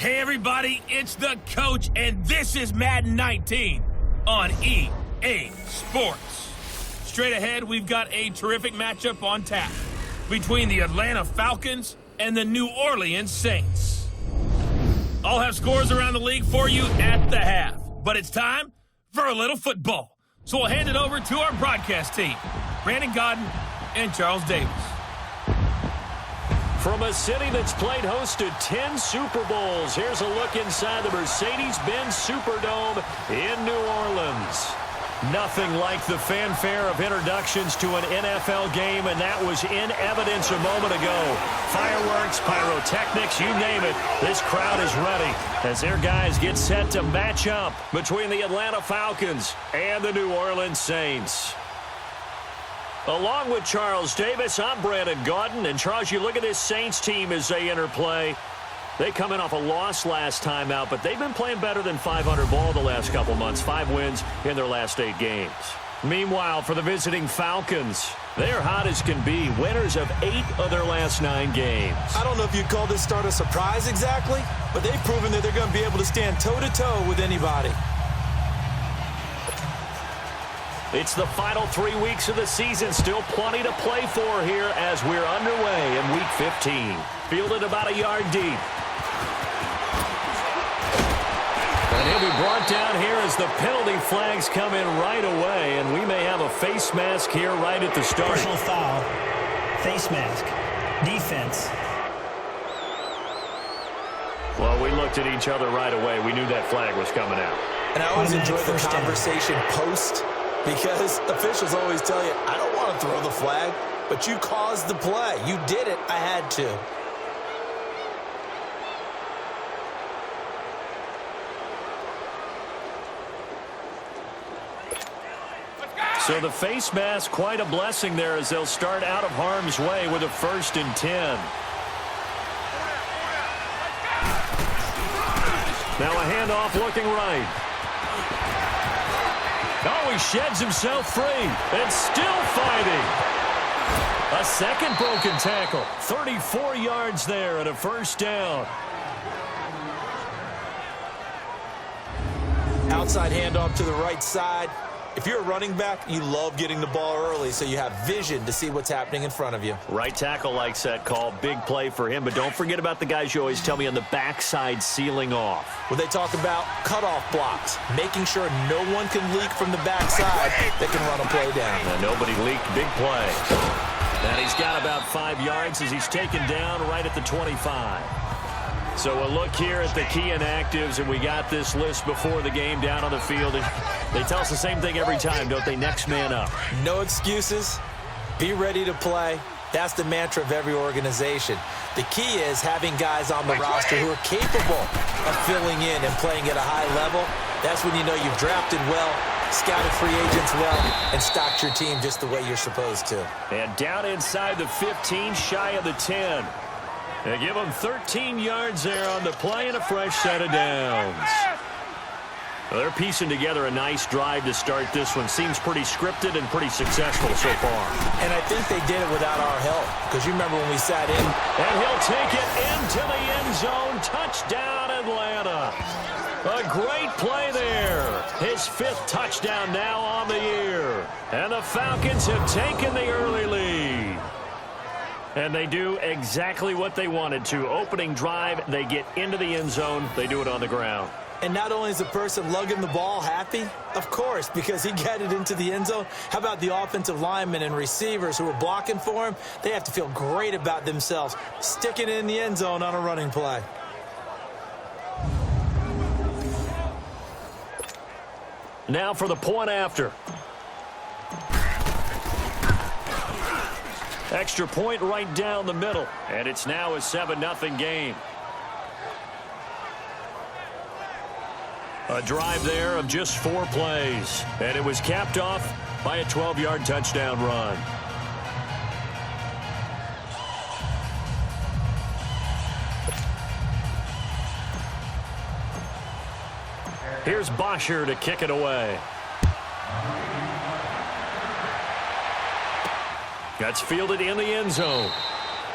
Hey everybody, it's the coach, and this is Madden 19 on EA Sports. Straight ahead, we've got a terrific matchup on tap between the Atlanta Falcons and the New Orleans Saints. I'll have scores around the league for you at the half, but it's time for a little football. So we'll hand it over to our broadcast team, Brandon Godden and Charles Davis. From a city that's played host to 10 Super Bowls, here's a look inside the Mercedes-Benz Superdome in New Orleans. Nothing like the fanfare of introductions to an NFL game, and that was in evidence a moment ago. Fireworks, pyrotechnics, you name it, this crowd is ready as their guys get set to match up between the Atlanta Falcons and the New Orleans Saints. Along with Charles Davis, I'm Brandon Godden. And Charles, you look at this Saints team as they enter play. They come in off a loss last time out, but they've been playing better than 500 ball the last couple months. 5 wins in their last 8 games. Meanwhile, for the visiting Falcons, they're hot as can be. Winners of 8 of their last 9 games. I don't know if you'd call this start a surprise exactly, but they've proven that they're going to be able to stand toe-to-toe with anybody. It's the final 3 weeks of the season. Still plenty to play for here as we're underway in Week 15. Fielded about a yard deep. And he'll be brought down here as the penalty flags come in right away. And we may have a face mask here right at the start. Personal foul. Face mask. Defense. Well, we looked at each other right away. We knew that flag was coming out. And I always enjoy the conversation post, because officials always tell you, I don't want to throw the flag, but you caused the play. You did it. I had to. So the face mask, quite a blessing there as they'll start out of harm's way with a 1st and 10. Now a handoff looking right. Oh, he sheds himself free and still fighting. A second broken tackle. 34 yards there and a 1st down. Outside handoff to the right side. If you're a running back, you love getting the ball early so you have vision to see what's happening in front of you. Right tackle likes that call. Big play for him. But don't forget about the guys you always tell me on the backside sealing off. When they talk about cutoff blocks, making sure no one can leak from the backside that can run a play down. And nobody leaked. Big play. And he's got about 5 yards as he's taken down right at the 25. So a look here at the key inactives, and we got this list before the game down on the field. They tell us the same thing every time, don't they? Next man up. No excuses. Be ready to play. That's the mantra of every organization. The key is having guys on the roster who are capable of filling in and playing at a high level. That's when you know you've drafted well, scouted free agents well, and stocked your team just the way you're supposed to. And down inside the 15, shy of the 10. They give them 13 yards there on the play and a fresh set of downs. Well, they're piecing together a nice drive to start this one. Seems pretty scripted and pretty successful so far. And I think they did it without our help, because you remember when we sat in. And he'll take it into the end zone. Touchdown, Atlanta. A great play there. His 5th touchdown now on the year. And the Falcons have taken the early lead. And they do exactly what they wanted to. Opening drive, they get into the end zone. They do it on the ground. And not only is the person lugging the ball happy, of course, because he got it into the end zone. How about the offensive linemen and receivers who are blocking for him? They have to feel great about themselves, sticking it in the end zone on a running play. Now for the point after. Extra point right down the middle. And it's now a 7-0 game. A drive there of just 4 plays. And it was capped off by a 12-yard touchdown run. Here's Bosher to kick it away. That's fielded in the end zone.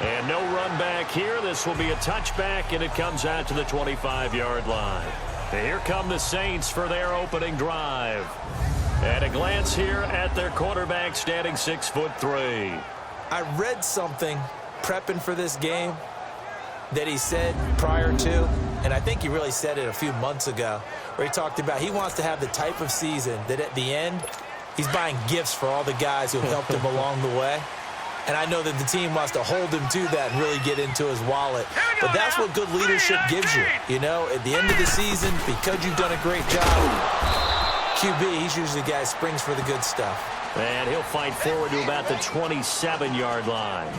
And no run back here. This will be a touchback, and it comes out to the 25-yard line. And here come the Saints for their opening drive. At a glance here at their quarterback, standing 6'3". I read something prepping for this game that he said prior to, and I think he really said it a few months ago, where he talked about he wants to have the type of season that at the end, he's buying gifts for all the guys who helped him along the way. And I know that the team wants to hold him to that and really get into his wallet. But that's what good leadership gives you. You know, at the end of the season, because you've done a great job, QB, he's usually the guy who springs for the good stuff. And he'll fight forward to about the 27-yard line.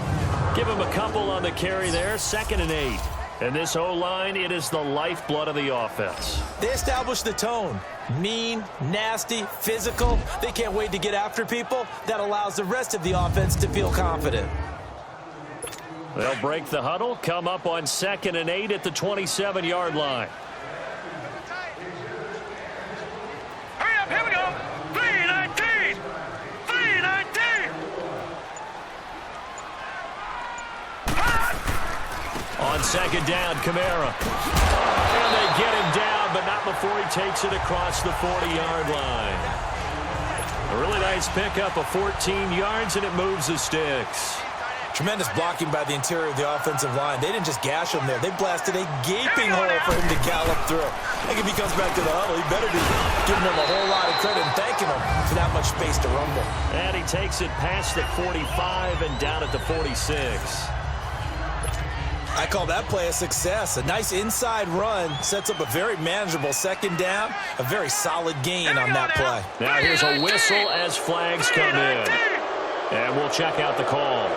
Give him a couple on the carry there, 2nd and 8. And this O-line, it is the lifeblood of the offense. They establish the tone. Mean, nasty, physical. They can't wait to get after people. That allows the rest of the offense to feel confident. They'll break the huddle, come up on 2nd and 8 at the 27-yard line. Hurry up, here we go. 3-19. 3-19. On 2nd down, Kamara. And they get him down, but not before he takes it across the 40-yard line. A really nice pickup of 14 yards, and it moves the sticks. Tremendous blocking by the interior of the offensive line. They didn't just gash him there. They blasted a gaping hole for him to gallop through. I think if he comes back to the huddle, he better be giving him a whole lot of credit and thanking him for that much space to rumble. And he takes it past the 45 and down at the 46. I call that play a success. A nice inside run sets up a very manageable 2nd down. A very solid gain on that play. Now here's a whistle as flags come in. And we'll check out the call.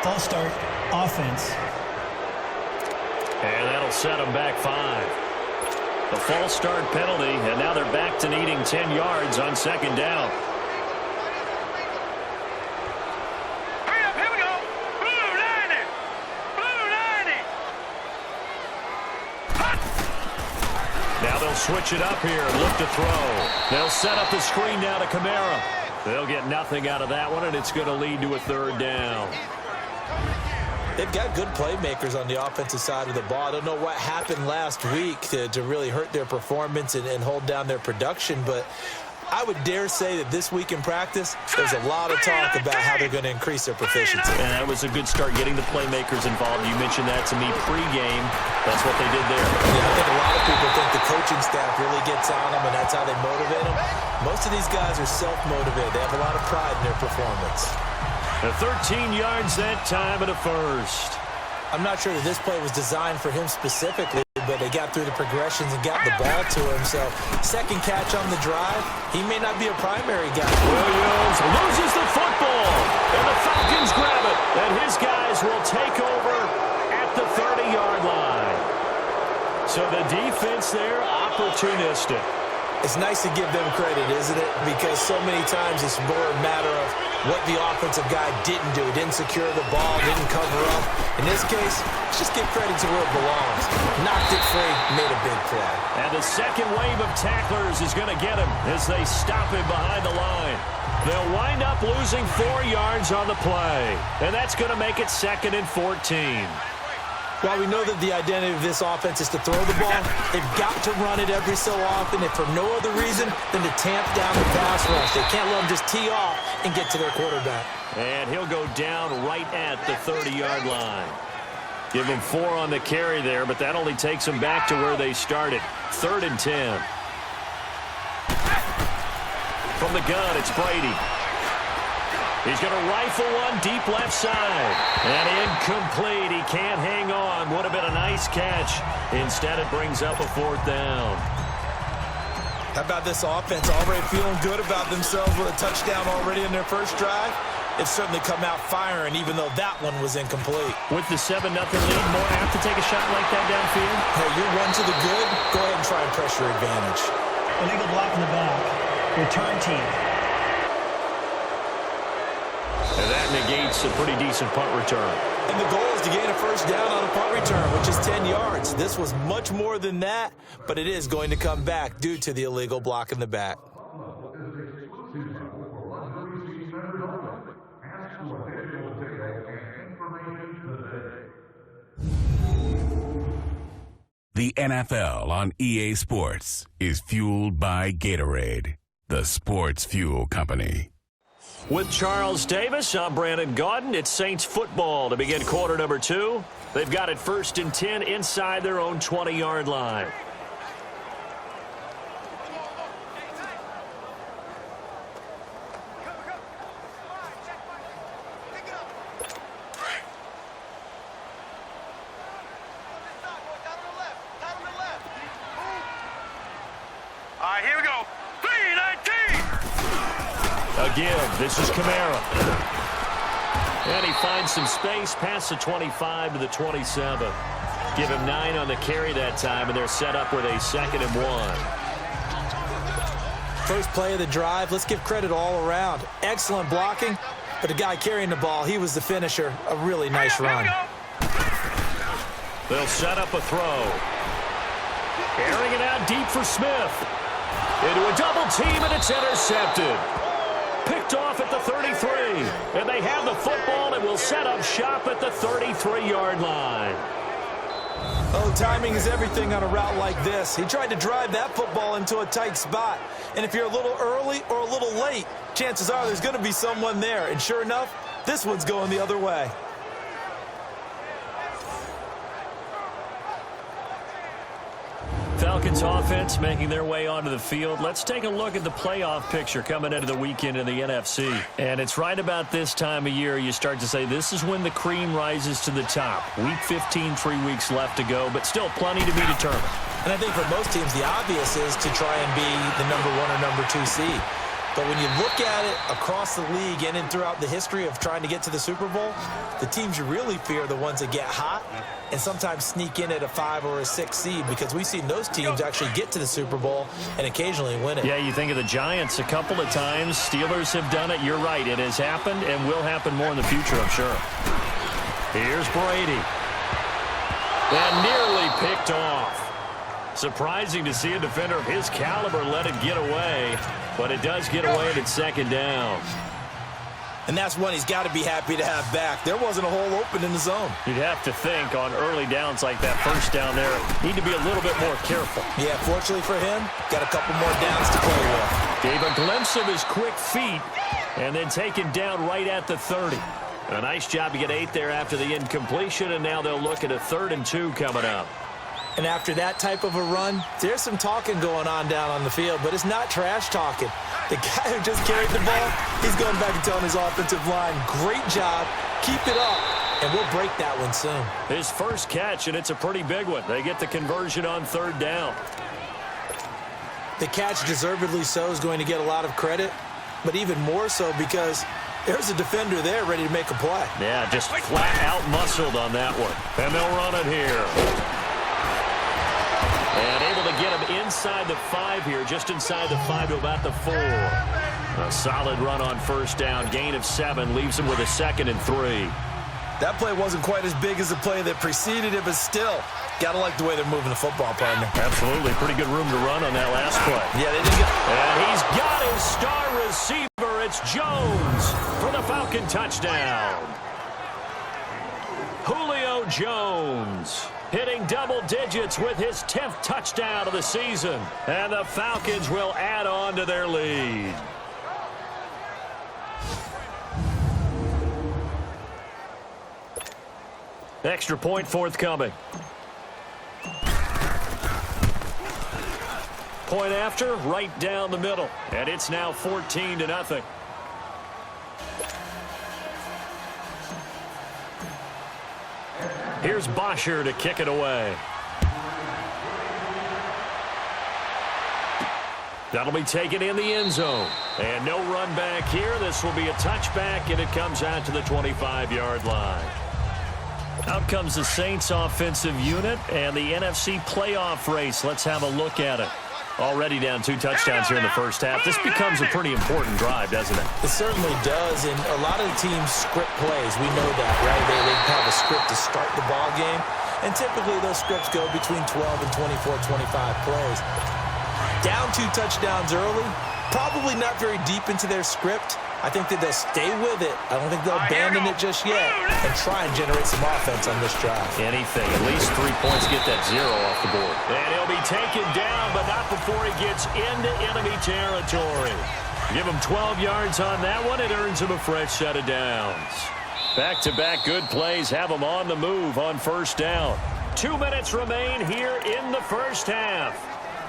False start, offense. And that'll set them back 5. The false start penalty, and now they're back to needing 10 yards on 2nd down. Hurry up, here we go. Blue 90. Blue 90. Now they'll switch it up here, look to throw. They'll set up the screen now to Kamara. They'll get nothing out of that one, and it's going to lead to a 3rd down. They've got good playmakers on the offensive side of the ball. I don't know what happened last week to really hurt their performance and hold down their production, but I would dare say that this week in practice, there's a lot of talk about how they're going to increase their proficiency. And that was a good start, getting the playmakers involved. You mentioned that to me pregame. That's what they did there. Yeah, I think a lot of people think the coaching staff really gets on them, and that's how they motivate them. Most of these guys are self-motivated. They have a lot of pride in their performance. 13 yards that time and a 1st. I'm not sure that this play was designed for him specifically, but they got through the progressions and got the ball to him. So 2nd catch on the drive. He may not be a primary guy. Williams loses the football, and the Falcons grab it. And his guys will take over at the 30-yard line. So the defense there, opportunistic. It's nice to give them credit, isn't it? Because so many times it's more a matter of what the offensive guy didn't do. Didn't secure the ball, didn't cover up. In this case, let's just give credit to where it belongs. Knocked it free, made a big play. And the second wave of tacklers is going to get him as they stop him behind the line. They'll wind up losing 4 yards on the play. And that's going to make it 2nd and 14. While we know that the identity of this offense is to throw the ball, they've got to run it every so often, if for no other reason than to tamp down the pass rush. They can't let them just tee off and get to their quarterback. And he'll go down right at the 30-yard line. Give him 4 on the carry there, but that only takes them back to where they started. 3rd and 10. From the gun, it's Brady. He's going to rifle one deep left side. And incomplete. He can't hang on. Would have been a nice catch. Instead, it brings up a 4th down. How about this offense already feeling good about themselves with a touchdown already in their first drive? They've certainly come out firing, even though that one was incomplete. With the 7-0 lead, more apt to take a shot like that downfield? Hey, you're one to the good. Go ahead and try and press your advantage. Illegal block in the back. Return team. And that negates a pretty decent punt return. And the goal is to gain a 1st down on a punt return, which is 10 yards. This was much more than that, but it is going to come back due to the illegal block in the back. NFL on EA Sports is fueled by Gatorade, the sports fuel company. With Charles Davis, I'm Brandon Gaudin. It's Saints football to begin quarter number 2. They've got it 1st and 10 inside their own 20-yard line. Here we go. 3-19. Again, this is Kamara. And he finds some space past the 25 to the 27. Give him 9 on the carry that time, and they're set up with a 2nd and 1. First play of the drive, let's give credit all around. Excellent blocking, but the guy carrying the ball, he was the finisher. A really nice run. They'll set up a throw. Airing it out deep for Smith. Into a double team, and it's intercepted. Picked off at the 33. And they have the football and will set up shop at the 33-yard line. Oh, timing is everything on a route like this. He tried to drive that football into a tight spot. And if you're a little early or a little late, chances are there's going to be someone there. And sure enough, this one's going the other way. Falcons offense making their way onto the field. Let's take a look at the playoff picture coming into the weekend in the NFC. And it's right about this time of year you start to say this is when the cream rises to the top. Week 15, 3 weeks left to go, but still plenty to be determined. And I think for most teams, the obvious is to try and be the number 1 or number 2 seed. But when you look at it across the league and throughout the history of trying to get to the Super Bowl, the teams you really fear are the ones that get hot and sometimes sneak in at a 5 or a 6 seed, because we've seen those teams actually get to the Super Bowl and occasionally win it. Yeah, you think of the Giants a couple of times. Steelers have done it. You're right. It has happened and will happen more in the future, I'm sure. Here's Brady. And nearly picked off. Surprising to see a defender of his caliber let it get away, but it does get away and it's 2nd down. And that's one he's got to be happy to have back. There wasn't a hole open in the zone. You'd have to think on early downs like that, first down there, need to be a little bit more careful. Yeah, fortunately for him, got a couple more downs to play with. Gave a glimpse of his quick feet and then taken down right at the 30. A nice job to get 8 there after the incompletion, and now they'll look at a 3rd and 2 coming up. And after that type of a run, there's some talking going on down on the field, but it's not trash talking. The guy who just carried the ball, he's going back and telling his offensive line, great job, keep it up, and we'll break that one soon. His first catch, and it's a pretty big one. They get the conversion on 3rd down. The catch, deservedly so, is going to get a lot of credit, but even more so because there's a defender there ready to make a play. Yeah, just flat out muscled on that one. And they'll run it here. And able to get him inside the 5 here, just inside the 5 to about the 4. A solid run on 1st down, gain of 7, leaves him with a 2nd and 3. That play wasn't quite as big as the play that preceded it, but still, got to like the way they're moving the football, partner. Absolutely, pretty good room to run on that last play. Yeah, they didn't get... And he's got his star receiver. It's Jones for the Falcon touchdown. Julio Jones hitting double digits with his 10th touchdown of the season. And the Falcons will add on to their lead. Extra point forthcoming. Point after, right down the middle. And it's now 14-0. Here's Bosher to kick it away. That'll be taken in the end zone. And no run back here. This will be a touchback, and it comes out to the 25-yard line. Out comes the Saints offensive unit and the NFC playoff race. Let's have a look at it. Already down 2 touchdowns here in the first half. This becomes a pretty important drive, doesn't it? It certainly does, and a lot of the teams script plays. We know that, right? They have a script to start the ball game, and typically those scripts go between 12 and 24, 25 plays. Down 2 touchdowns early, probably not very deep into their script, I think that they'll stay with it. I don't think they'll abandon it just yet and try and generate some offense on this drive. Anything. At least 3 points, get that 0 off the board. And he'll be taken down, but not before he gets into enemy territory. Give him 12 yards on that one. It earns him a fresh set of downs. Back-to-back good plays have him on the move on first down. 2 minutes remain here in the first half.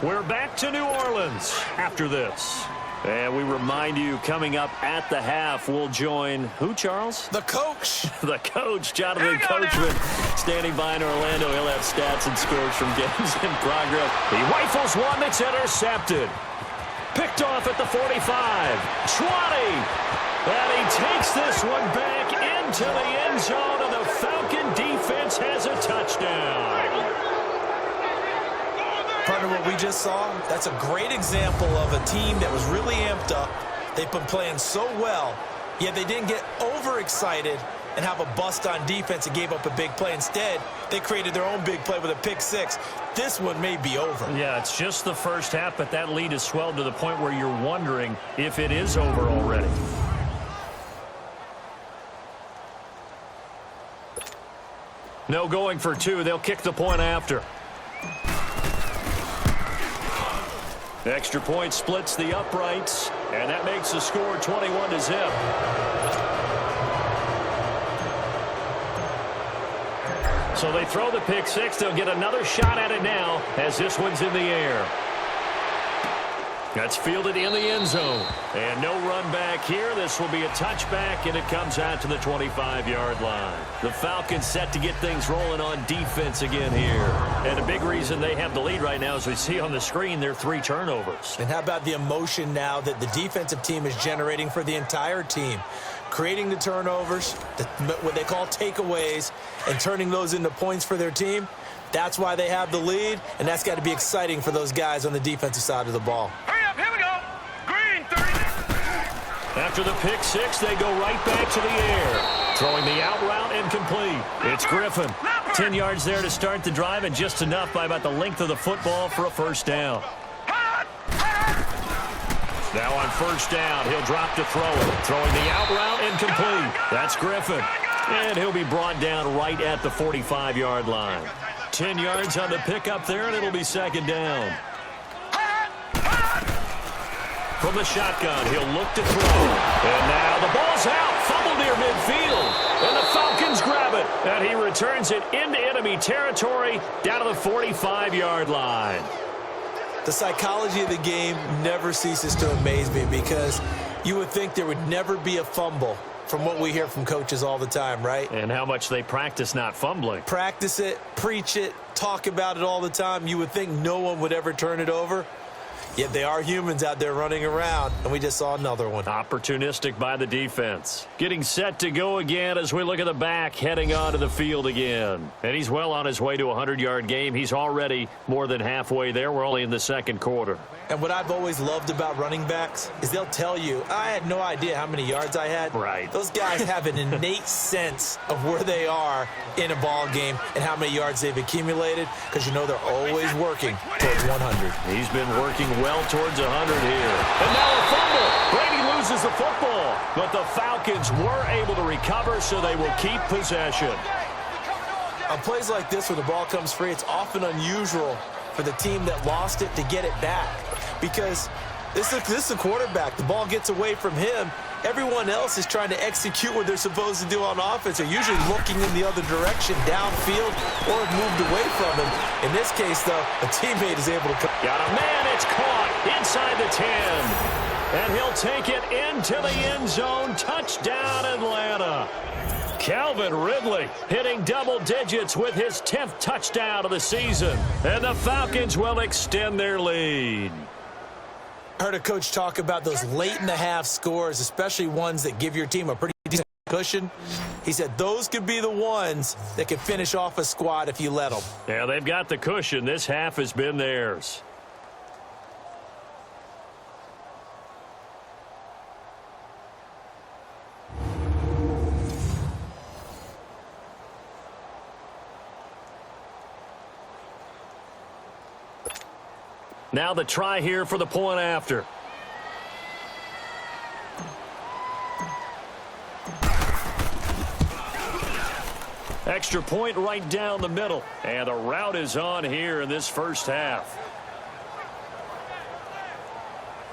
We're back to New Orleans after this. And we remind you, coming up at the half, we'll join who, Charles? The coach. The coach, Jonathan Coachman, standing by in Orlando. He'll have stats and scores from games in progress. He rifles one that's intercepted. Picked off at the 45. 20. And he takes this one back into the end zone, and the Falcon defense has a touchdown. Partner, what we just saw, that's a great example of a team that was really amped up. They've been playing so well, yet they didn't get overexcited and have a bust on defense and gave up a big play. Instead, they created their own big play with a pick six. This one may be over. Yeah, it's just the first half, but that lead has swelled to the point where you're wondering if it is over already. No going for 2. They'll kick the point after. Extra point splits the uprights, and that makes the score 21-0. So they throw the pick six. They'll get another shot at it now as this one's in the air. That's fielded in the end zone. And no run back here. This will be a touchback, and it comes out to the 25-yard line. The Falcons set to get things rolling on defense again here. And a big reason they have the lead right now, as we see on the screen, they're 3 turnovers. And how about the emotion now that the defensive team is generating for the entire team? Creating the turnovers, what they call takeaways, and turning those into points for their team. That's why they have the lead, and that's got to be exciting for those guys on the defensive side of the ball. Here we go. Green, 30. After the pick six, they go right back to the air. Throwing the out route incomplete. It's Griffin. 10 yards there to start the drive, and just enough by about the length of the football for a first down. Now on first down, he'll drop to throw it. Throwing the out route incomplete. That's Griffin. And he'll be brought down right at the 45-yard line. 10 yards on the pickup there, and it'll be second down. From the shotgun, he'll look to throw. And now the ball's out. Fumble near midfield. And the Falcons grab it. And he returns it into enemy territory down to the 45-yard line. The psychology of the game never ceases to amaze me because you would think there would never be a fumble from what we hear from coaches all the time, right? And how much they practice not fumbling. Practice it, preach it, talk about it all the time. You would think no one would ever turn it over. Yet they are humans out there running around, and we just saw another one. Opportunistic by the defense. Getting set to go again as we look at the back, heading onto the field again. And he's well on his way to a 100-yard game. He's already more than halfway there. We're only in the second quarter. And what I've always loved about running backs is they'll tell you, I had no idea how many yards I had. Right. Those guys have an innate sense of where they are in a ball game and how many yards they've accumulated because you know they're always working towards 100. He's been working well towards 100 here. And now a fumble. Brady loses the football. But the Falcons were able to recover, so they will keep possession. On plays like this where the ball comes free, it's often unusual for the team that lost it to get it back. Because this is a quarterback. The ball gets away from him. Everyone else is trying to execute what they're supposed to do on offense. They're usually looking in the other direction, downfield, or have moved away from him. In this case, though, a teammate is able to come. Got a man. It's caught inside the 10. And he'll take it into the end zone. Touchdown, Atlanta. Calvin Ridley hitting double digits with his 10th touchdown of the season. And the Falcons will extend their lead. I heard a coach talk about those late-in-the-half scores, especially ones that give your team a pretty decent cushion. He said those could be the ones that could finish off a squad if you let them. Yeah, they've got the cushion. This half has been theirs. Now the try here for the point after. Extra point right down the middle. And the rout is on here in this first half.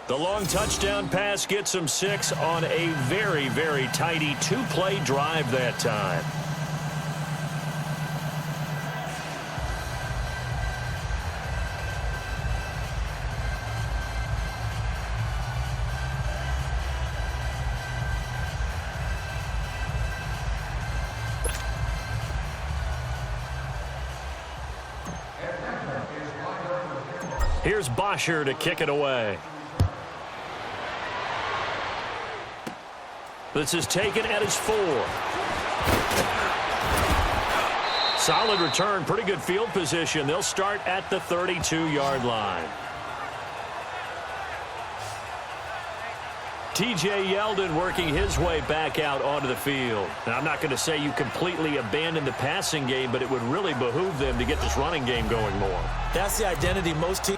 The long touchdown pass gets him 6 on a very, very tidy 2-play drive that time. Here's Bosher to kick it away. This is taken at his 4. Solid return, pretty good field position. They'll start at the 32-yard line. TJ Yeldon working his way back out onto the field. Now, I'm not going to say you completely abandon the passing game, but it would really behoove them to get this running game going more. That's the identity most teams.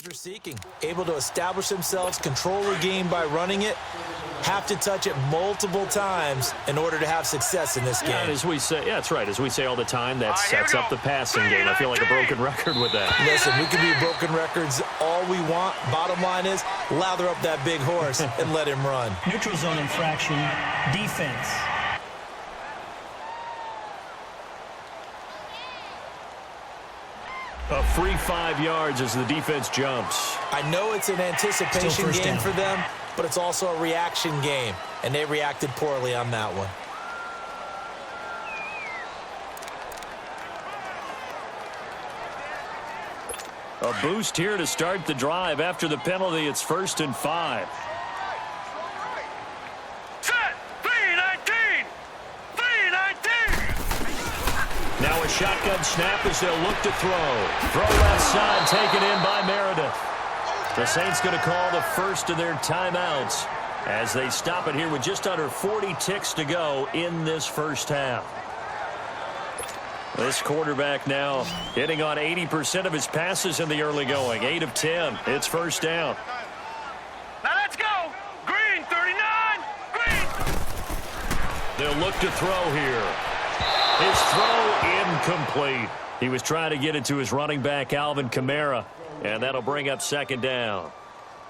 Are seeking, able to establish themselves, control the game by running it, have to touch it multiple times in order to have success in this game. And as we say, yeah, that's right. As we say all the time, that sets up the passing game. I feel like a broken record with that. Listen, we can be broken records all we want. Bottom line is, lather up that big horse and let him run. Neutral zone infraction, defense. A free 5 yards as the defense jumps. I know it's an anticipation game for them, but it's also a reaction game, and they reacted poorly on that one. A boost here to start the drive. After the penalty, it's 1st and 5. Set! 3-19! 3-19! Now a shotgun snap as they'll look to throw. Throw left side, taken in by Meredith. The Saints going to call the first of their timeouts as they stop it here with just under 40 ticks to go in this first half. This quarterback now hitting on 80% of his passes in the early going. 8 of 10. It's first down. Now let's go! Green, 39! Green! They'll look to throw here. His throw incomplete. He was trying to get it to his running back, Alvin Kamara, and that'll bring up 2nd down.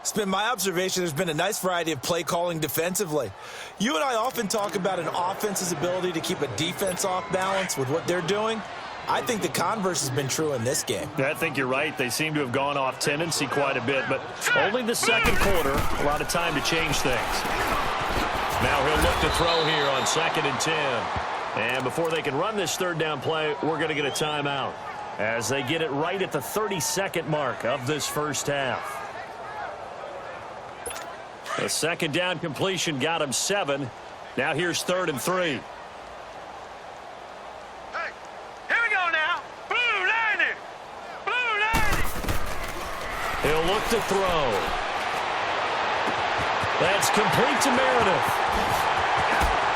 It's been my observation there's been a nice variety of play calling defensively. You and I often talk about an offense's ability to keep a defense off balance with what they're doing. I think the converse has been true in this game. I think you're right. They seem to have gone off tendency quite a bit, but only the second quarter. A lot of time to change things. Now he'll look to throw here on 2nd and 10. And before they can run this 3rd down play, we're going to get a timeout as they get it right at the 32nd mark of this first half. The 2nd down completion got him 7. Now here's 3rd and 3. Hey, here we go now. Blue 90! Blue 90! He'll look to throw. That's complete to Meredith.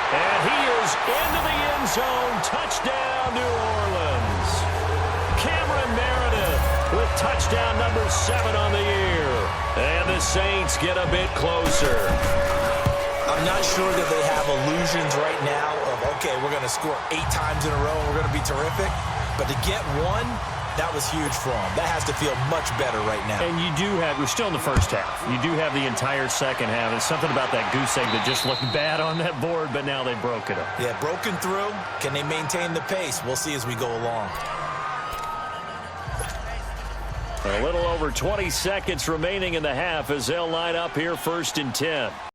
And he is into the end zone. Touchdown, New Orleans. Cameron Meredith with touchdown number 7 on the year. And the Saints get a bit closer. I'm not sure that they have illusions right now of, okay, we're going to score 8 times in a row and we're going to be terrific. But to get one That was huge for them. That has to feel much better right now. And you do have, we're still in the first half. You do have the entire second half. There's something about that goose egg that just looked bad on that board, but now they broke it up. Yeah, broken through. Can they maintain the pace? We'll see as we go along. A little over 20 seconds remaining in the half as they'll line up here 1st and 10.